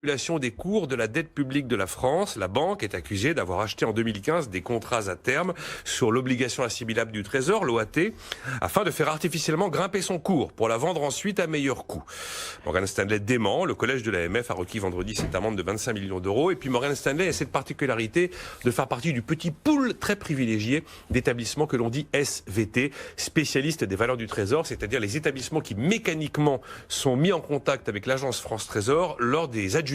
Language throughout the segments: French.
Des cours de la dette publique de la France. La banque est accusée d'avoir acheté en 2015 des contrats à terme sur l'obligation assimilable du Trésor, l'OAT, afin de faire artificiellement grimper son cours pour la vendre ensuite à meilleur coût. Morgan Stanley dément. Le collège de l'AMF a requis vendredi cette amende de 25 millions d'euros. Et puis Morgan Stanley a cette particularité de faire partie du petit pool très privilégié d'établissements que l'on dit SVT, spécialistes des valeurs du Trésor, c'est-à-dire les établissements qui mécaniquement sont mis en contact avec l'agence France Trésor lors des adjudications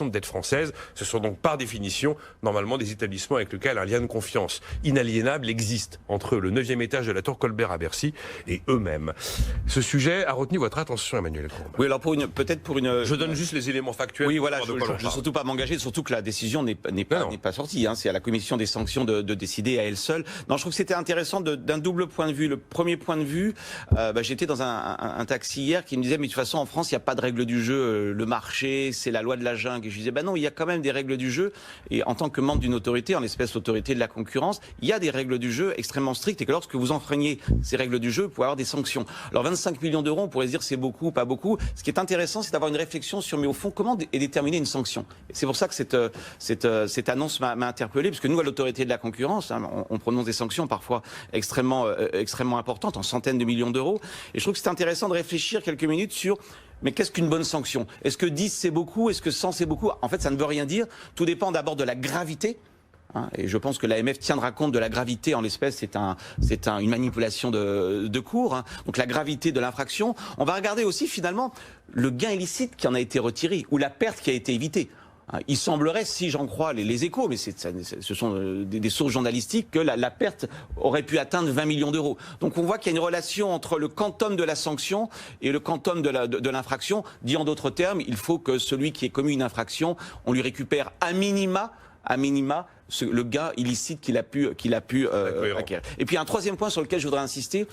de dette française. Ce sont donc par définition normalement des établissements avec lesquels un lien de confiance inaliénable existe entre le 9e étage de la tour Colbert à Bercy et eux-mêmes. Ce sujet a retenu votre attention, Emmanuel Combes. Oui, alors peut-être pour une... Je donne juste les éléments factuels. Oui, voilà, je ne veux surtout pas m'engager, surtout que la décision n'est pas sortie. Hein. C'est à la commission des sanctions de décider à elle seule. Non, je trouve que c'était intéressant d'un double point de vue. Le premier point de vue, j'étais dans un taxi hier qui me disait, mais de toute façon, en France, il n'y a pas de règle du jeu. Le marché, c'est la loi de la jungle. Et je disais, non, il y a quand même des règles du jeu. Et en tant que membre d'une autorité, en l'espèce l'autorité de la concurrence, il y a des règles du jeu extrêmement strictes et que lorsque vous enfreignez ces règles du jeu, vous pouvez avoir des sanctions. Alors 25 millions d'euros, on pourrait se dire c'est beaucoup, pas beaucoup. Ce qui est intéressant, c'est d'avoir une réflexion sur, mais au fond, comment est déterminée une sanction. Et c'est pour ça que cette annonce m'a interpellé, parce que nous, à l'autorité de la concurrence, hein, on prononce des sanctions parfois extrêmement importantes, en centaines de millions d'euros. Et je trouve que c'est intéressant de réfléchir quelques minutes sur mais qu'est-ce qu'une bonne sanction? Est-ce que 10 c'est beaucoup? Est-ce que 100 c'est beaucoup? En fait, ça ne veut rien dire. Tout dépend d'abord de la gravité. Hein, et je pense que l'AMF tiendra compte de la gravité. En l'espèce, c'est une manipulation de cours. Hein. Donc la gravité de l'infraction. On va regarder aussi finalement le gain illicite qui en a été retiré ou la perte qui a été évitée. Il semblerait, si j'en crois les échos, mais ce sont des sources journalistiques, que la perte aurait pu atteindre 20 millions d'euros. Donc on voit qu'il y a une relation entre le quantum de la sanction et le quantum de l'infraction. Dit en d'autres termes, il faut que celui qui ait commis une infraction, on lui récupère à minima le gain illicite qu'il a pu acquérir. Et puis un troisième point sur lequel je voudrais insister,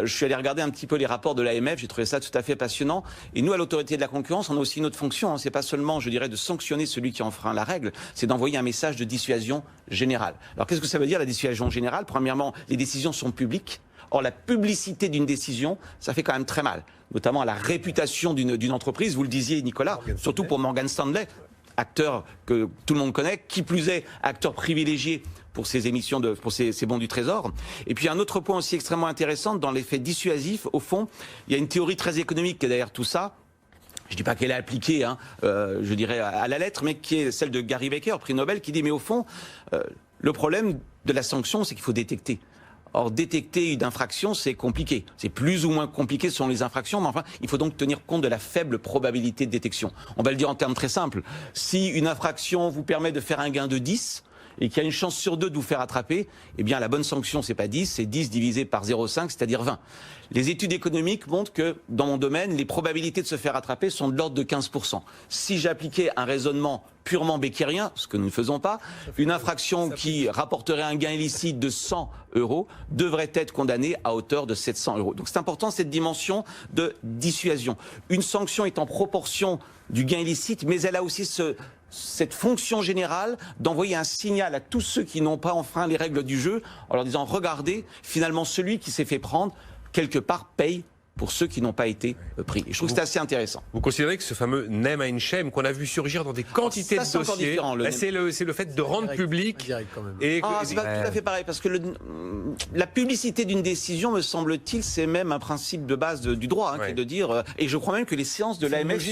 je suis allé regarder un petit peu les rapports de l'AMF, j'ai trouvé ça tout à fait passionnant. Et nous, à l'autorité de la concurrence, on a aussi une autre fonction, hein. C'est pas seulement, je dirais, de sanctionner celui qui enfreint la règle, c'est d'envoyer un message de dissuasion générale. Alors qu'est-ce que ça veut dire, la dissuasion générale? Premièrement, les décisions sont publiques. Or, la publicité d'une décision, ça fait quand même très mal, notamment à la réputation d'une entreprise. Vous le disiez, Nicolas, surtout pour Morgan Stanley, acteur que tout le monde connaît, qui plus est, acteur privilégié pour ces émissions, pour ces bons du Trésor. Et puis un autre point aussi extrêmement intéressant, dans l'effet dissuasif, au fond, il y a une théorie très économique qui est derrière tout ça. Je ne dis pas qu'elle est appliquée, hein, je dirais, à la lettre, mais qui est celle de Gary Becker, prix Nobel, qui dit, mais au fond, le problème de la sanction, c'est qu'il faut détecter. Or, détecter une infraction, c'est compliqué. C'est plus ou moins compliqué selon les infractions, mais enfin, il faut donc tenir compte de la faible probabilité de détection. On va le dire en termes très simples. Si une infraction vous permet de faire un gain de 10, et qu'il y a une chance sur 2 de vous faire attraper, eh bien la bonne sanction, c'est pas 10, c'est 10 divisé par 0,5, c'est-à-dire 20. Les études économiques montrent que, dans mon domaine, les probabilités de se faire attraper sont de l'ordre de 15%. Si j'appliquais un raisonnement purement beckérien, ce que nous ne faisons pas, une infraction qui rapporterait un gain illicite de 100 euros devrait être condamnée à hauteur de 700 euros. Donc c'est important, cette dimension de dissuasion. Une sanction est en proportion du gain illicite, mais elle a aussi cette fonction générale d'envoyer un signal à tous ceux qui n'ont pas enfreint les règles du jeu en leur disant « Regardez, finalement, celui qui s'est fait prendre, quelque part, paye pour ceux qui n'ont pas été pris. » Et je trouve que c'est assez intéressant. Vous considérez que ce fameux name and shame qu'on a vu surgir dans des quantités de dossiers, c'est le fait de rendre public c'est pas tout à fait pareil, parce que la publicité d'une décision, me semble-t-il, c'est même un principe de base du droit, qui est de dire, et je crois même que les séances de l'AMF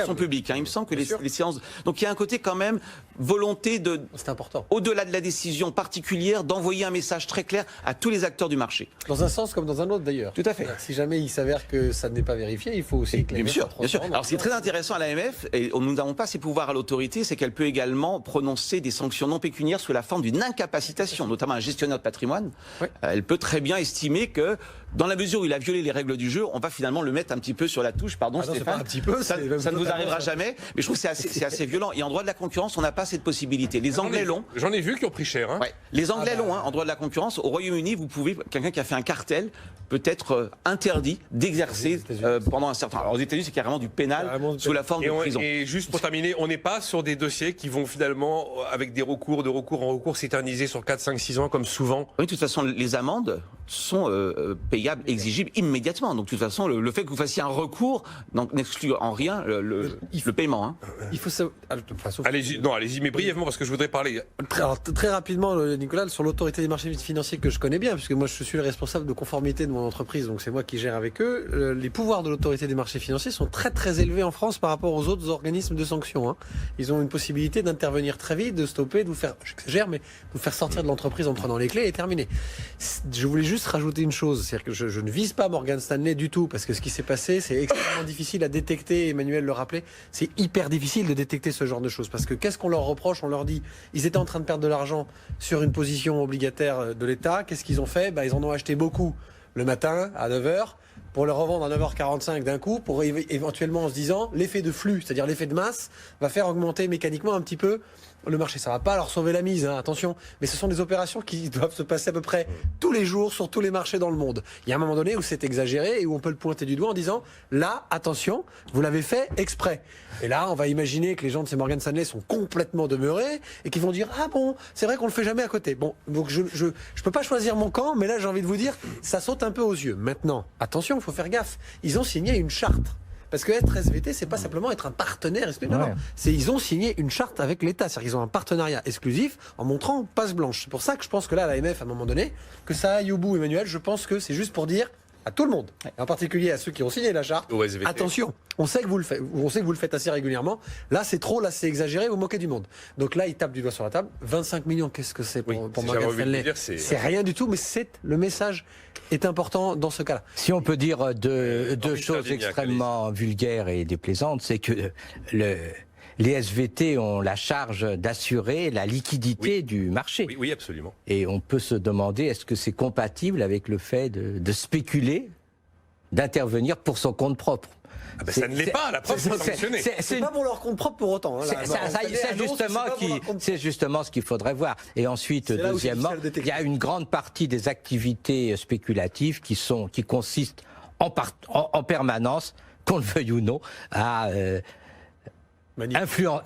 sont publiques. Il me semble que les séances... Donc il y a un côté quand même, volonté de... C'est important. Au-delà de la décision particulière, d'envoyer un message très clair à tous les acteurs du marché. Dans un sens comme dans un autre d'ailleurs. Tout à fait. Si jamais il s'avère que ça n'est pas vérifié, il faut aussi que bien sûr. Alors ce qui est très intéressant à l'AMF, et nous n'avons pas ces pouvoirs à l'autorité, c'est qu'elle peut également prononcer des sanctions non pécuniaires sous la forme d'une incapacitation, notamment un gestionnaire de patrimoine. Oui. Elle peut très bien estimer que, dans la mesure où il a violé les règles du jeu, on va finalement le mettre un petit peu sur la touche. Pardon, non, Stéphane. Un petit peu, ça ne vous arrivera jamais, mais je trouve que c'est assez violent. Et en droit de la concurrence, on n'a pas cette possibilité. Les Anglais l'ont. J'en ai vu qui ont pris cher. Hein. Ouais. Les Anglais l'ont, en droit de la concurrence. Au Royaume-Uni, vous pouvez, quelqu'un qui a fait un cartel peut être interdit d'exercer pendant un certain temps. Alors aux États-Unis, c'est carrément du pénal sous la forme de prison. Et juste pour terminer, on n'est pas sur des dossiers qui vont finalement, avec des recours, de recours en recours, s'éterniser sur 4, 5, 6 ans comme souvent. Oui, de toute façon, les amendes sont payées payable, exigible immédiatement. Donc de toute façon, le fait que vous fassiez un recours n'exclut en rien le paiement. Hein. Il faut savoir... Allez-y, mais brièvement, parce que je voudrais parler. Très rapidement, Nicolas, sur l'autorité des marchés financiers que je connais bien, puisque moi je suis le responsable de conformité de mon entreprise, donc c'est moi qui gère avec eux. Les pouvoirs de l'autorité des marchés financiers sont très très élevés en France par rapport aux autres organismes de sanctions. Hein. Ils ont une possibilité d'intervenir très vite, de stopper, de vous faire, j'exagère, mais de vous faire sortir de l'entreprise en prenant les clés et terminer. Je voulais juste rajouter une chose, c'est-à-dire que je ne vise pas Morgan Stanley du tout, parce que ce qui s'est passé, c'est extrêmement difficile à détecter. Emmanuel le rappelait, c'est hyper difficile de détecter ce genre de choses, parce que qu'est-ce qu'on leur reproche? On leur dit, ils étaient en train de perdre de l'argent sur une position obligataire de l'État. Qu'est-ce qu'ils ont fait? Ils en ont acheté beaucoup le matin à 9h pour le revendre à 9h45 d'un coup, pour éventuellement en se disant l'effet de flux, c'est-à-dire l'effet de masse, va faire augmenter mécaniquement un petit peu le marché. Ça va pas leur sauver la mise, hein, attention, mais ce sont des opérations qui doivent se passer à peu près tous les jours sur tous les marchés dans le monde. Il y a un moment donné où c'est exagéré et où on peut le pointer du doigt en disant là, attention, vous l'avez fait exprès. Et là, on va imaginer que les gens de ces Morgan Stanley sont complètement demeurés et qu'ils vont dire ah bon, c'est vrai qu'on le fait jamais à côté. Bon, donc je peux pas choisir mon camp, mais là j'ai envie de vous dire, ça saute un peu aux yeux. Maintenant, attention, il faut faire gaffe. Ils ont signé une charte. Parce que être SVT, c'est pas simplement être un partenaire exclusif. Non, ils ont signé une charte avec l'État. C'est-à-dire qu'ils ont un partenariat exclusif en montrant passe blanche. C'est pour ça que je pense que là, l'AMF, à un moment donné, que ça aille au bout, Emmanuel, je pense que c'est juste pour dire à tout le monde, et en particulier à ceux qui ont signé la charte, attention, on sait que vous le faites assez régulièrement. Là, c'est trop, là, c'est exagéré, vous moquez du monde. Donc là, il tape du doigt sur la table. 25 millions, qu'est-ce que c'est pour Morgan Stanley? C'est rien du tout, mais le message est important dans ce cas-là. Si on peut dire deux choses extrêmement vulgaires et déplaisantes, c'est que les SVT ont la charge d'assurer la liquidité du marché. Oui, absolument. Et on peut se demander, est-ce que c'est compatible avec le fait de spéculer, d'intervenir pour son compte propre? Ça ne l'est pas, la preuve, c'est sanctionné. C'est pas pour leur compte propre pour autant. Hein, c'est justement ce qu'il faudrait voir. Et ensuite, deuxièmement, il y a une grande partie des activités spéculatives qui consistent en permanence, qu'on le veuille ou non, à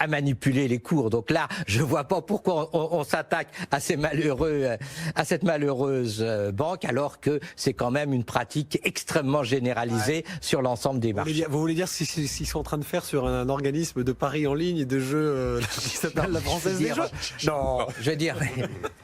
manipuler les cours. Donc là, je vois pas pourquoi on s'attaque à cette malheureuse banque, alors que c'est quand même une pratique extrêmement généralisée sur l'ensemble des marchés. Vous voulez dire ce qu'ils sont en train de faire sur un organisme de paris en ligne et de jeux qui s'appelle la Française des Jeux? Non, je veux dire,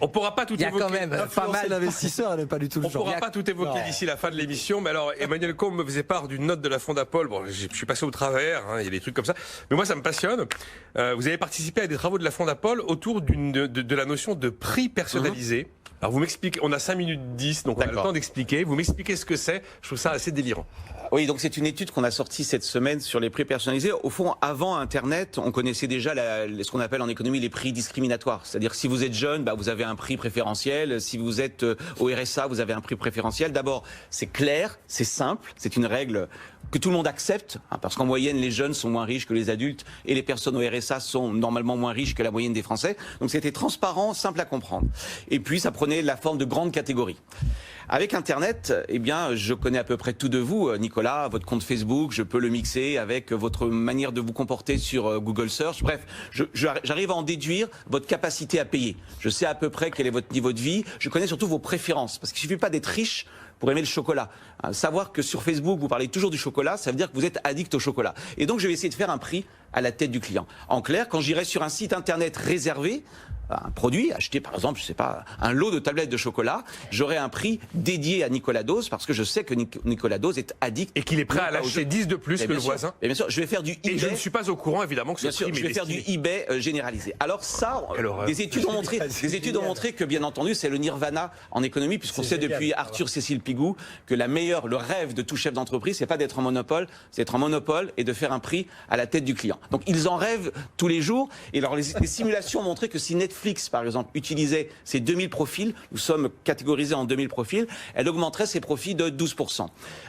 on pourra pas tout évoquer. Il y a quand même pas mal d'investisseurs, elle n'est pas du tout le genre. On pourra pas tout évoquer d'ici la fin de l'émission, mais alors Emmanuel Combe me faisait part d'une note de la Fondapol. Bon, je suis passé au travers, il y a des trucs comme ça, mais moi ça me passionne. Vous avez participé à des travaux de la Fondapol autour de la notion de prix personnalisé. Alors vous m'expliquez, on a 5 minutes 10, donc on a le temps d'expliquer. Vous m'expliquez ce que c'est, je trouve ça assez délirant. Oui, donc c'est une étude qu'on a sortie cette semaine sur les prix personnalisés. Au fond, avant Internet, on connaissait déjà ce qu'on appelle en économie les prix discriminatoires. C'est-à-dire si vous êtes jeune, vous avez un prix préférentiel. Si vous êtes au RSA, vous avez un prix préférentiel. D'abord, c'est clair, c'est simple, c'est une règle que tout le monde accepte, parce qu'en moyenne, les jeunes sont moins riches que les adultes et les personnes au RSA sont normalement moins riches que la moyenne des Français. Donc c'était transparent, simple à comprendre. Et puis, ça prenait la forme de grandes catégories. Avec Internet, je connais à peu près tout de vous, Nicolas, votre compte Facebook, je peux le mixer avec votre manière de vous comporter sur Google Search. Bref, j'arrive à en déduire votre capacité à payer. Je sais à peu près quel est votre niveau de vie. Je connais surtout vos préférences, parce qu'il suffit pas d'être riche pour aimer le chocolat. Savoir que sur Facebook, vous parlez toujours du chocolat, ça veut dire que vous êtes addict au chocolat. Et donc, je vais essayer de faire un prix à la tête du client. En clair, quand j'irai sur un site internet réservé, un produit, acheter par exemple, je sais pas, un lot de tablettes de chocolat, j'aurai un prix dédié à Nicolas Dose parce que je sais que Nicolas Dose est addict. Et qu'il est prêt à lâcher 10 de plus que le voisin. Et bien sûr, je vais faire du eBay. Et je ne suis pas au courant évidemment que ce prix je vais faire du eBay généralisé. Alors ça, des études ont montré que bien entendu, c'est le nirvana en économie puisqu'on sait depuis Arthur Cécile Pigou que le rêve de tout chef d'entreprise, c'est pas d'être en monopole, c'est d'être en monopole et de faire un prix à la tête du client. Donc ils en rêvent tous les jours. Et alors les simulations ont montré que si Netflix, par exemple, utilisait ses 2000 profils, nous sommes catégorisés en 2000 profils, elle augmenterait ses profits de 12%.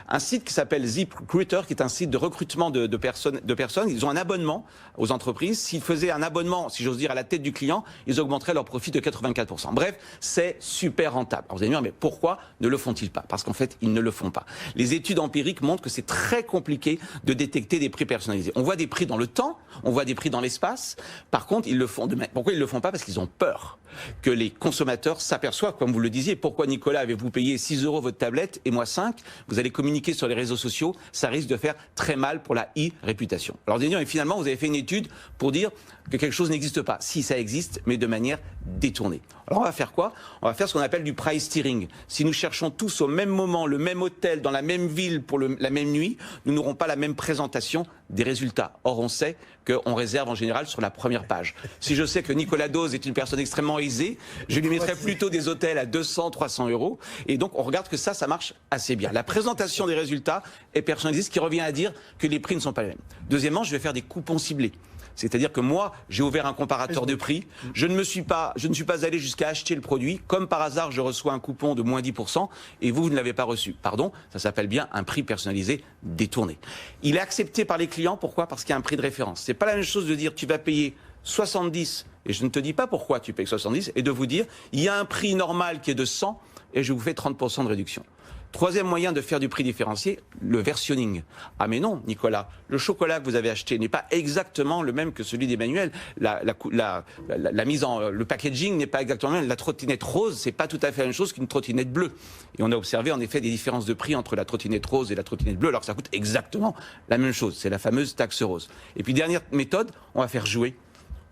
Un site qui s'appelle ZipRecruiter, qui est un site de recrutement de personnes, ils ont un abonnement aux entreprises. S'ils faisaient un abonnement, si j'ose dire, à la tête du client, ils augmenteraient leur profit de 84%. Bref, c'est super rentable. Alors vous allez me dire, mais pourquoi ne le font-ils pas? Parce qu'en fait, ils ne le font pas. Les études empiriques montrent que c'est très compliqué de détecter des prix personnalisés. On voit des prix dans le temps, on voit des prix dans l'espace. Par contre, ils le font. Pourquoi ils le font pas? Parce qu'ils ont peur. que les consommateurs s'aperçoivent, comme vous le disiez, pourquoi Nicolas avez-vous payé 6 € votre tablette et moi 5? Vous allez communiquer sur les réseaux sociaux, ça risque de faire très mal pour la e-réputation. Alors et finalement, vous avez fait une étude pour dire que quelque chose n'existe pas. Si, ça existe, mais de manière détournée. Alors on va faire quoi? On va faire ce qu'on appelle du price steering. Si nous cherchons tous au même moment, le même hôtel, dans la même ville pour la même nuit, nous n'aurons pas la même présentation des résultats. Or, on sait qu'on réserve en général sur la première page. Si je sais que Nicolas Dose est une personne extrêmement aisée, je lui mettrai plutôt des hôtels à 200, 300 €. Et donc, on regarde que ça marche assez bien. La présentation des résultats est personnalisée, ce qui revient à dire que les prix ne sont pas les mêmes. Deuxièmement, je vais faire des coupons ciblés. C'est-à-dire que moi, j'ai ouvert un comparateur de prix. Je ne suis pas allé jusqu'à acheter le produit. Comme par hasard, je reçois un coupon de moins 10% et vous ne l'avez pas reçu. Pardon, ça s'appelle bien un prix personnalisé détourné. Il est accepté par les clients. Pourquoi? Parce qu'il y a un prix de référence. C'est pas la même chose de dire tu vas payer 70 et je ne te dis pas pourquoi tu payes 70 et de vous dire il y a un prix normal qui est de 100 et je vous fais 30% de réduction. Troisième moyen de faire du prix différencié, le versionning. Ah mais non, Nicolas, le chocolat que vous avez acheté n'est pas exactement le même que celui d'Emmanuel. La mise en, le packaging n'est pas exactement le même. La trottinette rose, c'est pas tout à fait la même chose qu'une trottinette bleue. Et on a observé en effet des différences de prix entre la trottinette rose et la trottinette bleue, alors que ça coûte exactement la même chose. C'est la fameuse taxe rose. Et puis dernière méthode, on va faire jouer.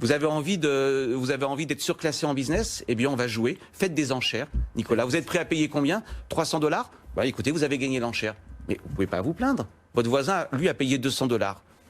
Vous avez envie d'être surclassé en business? Eh bien, on va jouer. Faites des enchères. Nicolas, vous êtes prêt à payer combien? 300 $? Bah, écoutez, vous avez gagné l'enchère. Mais vous pouvez pas vous plaindre. Votre voisin, lui, a payé 200 $. Vous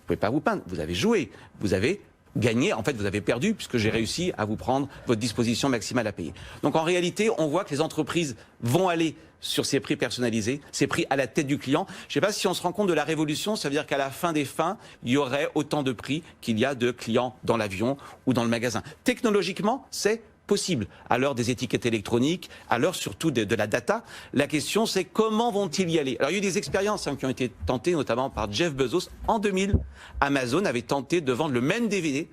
pouvez pas vous plaindre. Vous avez joué. Vous avez gagné. En fait, vous avez perdu puisque j'ai réussi à vous prendre votre disposition maximale à payer. Donc, en réalité, on voit que les entreprises vont aller sur ces prix personnalisés, ces prix à la tête du client. Je ne sais pas si on se rend compte de la révolution, ça veut dire qu'à la fin des fins, il y aurait autant de prix qu'il y a de clients dans l'avion ou dans le magasin. Technologiquement, c'est possible. À l'heure des étiquettes électroniques, à l'heure surtout de la data, la question c'est comment vont-ils y aller? Alors il y a eu des expériences qui ont été tentées, notamment par Jeff Bezos. En 2000, Amazon avait tenté de vendre le même DVD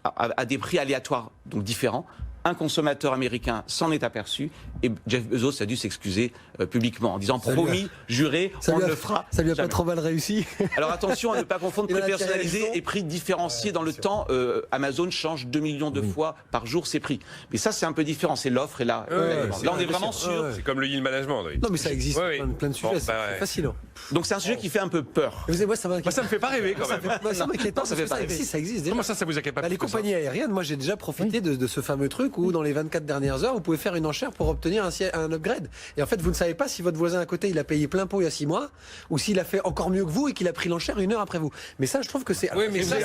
à des prix aléatoires, donc différents. Un consommateur américain s'en est aperçu et Jeff Bezos a dû s'excuser publiquement en disant promis, juré, on le fera. Ça lui a jamais. pas trop mal réussi. Alors attention à ne pas confondre prix personnalisé et prix différencié dans le temps. Amazon change 2 millions de fois par jour ses prix. Mais ça c'est un peu différent, c'est l'offre et la demande. Là on est vraiment sûr. C'est comme le yield management. Non mais ça existe plein de sujets, c'est fascinant. Donc c'est un sujet qui fait un peu peur. Moi ça me fait pas rêver quand même. Ça m'inquiète pas, ça existe déjà. Comment ça vous inquiète pas? Les compagnies aériennes, moi j'ai déjà profité de ce fameux truc où dans les 24 dernières heures, vous pouvez faire une enchère pour obtenir un upgrade. Et en fait, vous ne savez pas si votre voisin à côté, il a payé plein pot il y a 6 mois, ou s'il a fait encore mieux que vous et qu'il a pris l'enchère 1 heure après vous. Mais ça, je trouve que c'est... Oui, mais ça,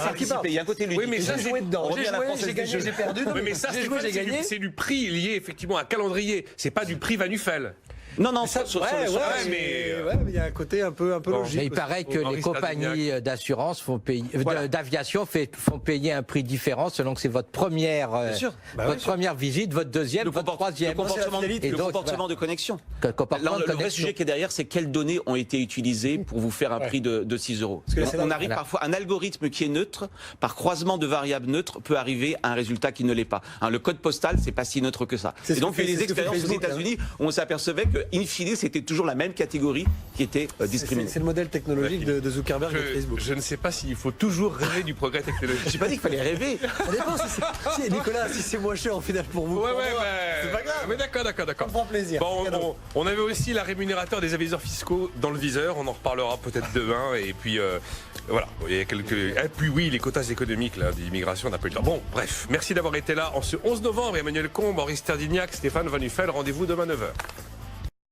il y a un côté ludique. Oui, mais ça, j'ai joué dedans. J'ai perdu. Oui, mais ça, j'ai gagné. C'est du prix lié effectivement à un calendrier. C'est pas du prix Vanufel. Non, mais il y a un côté un peu logique. Mais il paraît que les compagnies d'assurance font payer, d'aviation font payer un prix différent selon que c'est votre première, première visite, votre deuxième, votre troisième. Le comportement de connexion. Le vrai sujet qui est derrière, c'est quelles données ont été utilisées pour vous faire un prix de 6 €. On arrive parfois, un algorithme qui est neutre, par croisement de variables neutres, peut arriver à un résultat qui ne l'est pas. Le code postal, c'est pas si neutre que ça. Et donc, il y a des expériences aux États-Unis où on s'apercevait que in fine, c'était toujours la même catégorie qui était discriminée. C'est le modèle technologique de Zuckerberg et de Facebook. Je ne sais pas s'il faut toujours rêver du progrès technologique. J'ai pas dit qu'il fallait rêver. Ça dépend si Nicolas, si c'est moins cher en final pour vous. C'est pas grave. Mais d'accord. On prend plaisir. Bon, on avait aussi la rémunérateur des aviseurs fiscaux dans le viseur. On en reparlera peut-être demain. Et puis voilà, il y a quelques. Et puis oui, les quotas économiques d'immigration, on n'a pas eu le temps. Bon, bref, merci d'avoir été là en ce 11 novembre. Emmanuel Combe, Henri Sterdignac, Stéphane Vanufel. Rendez-vous demain 9h.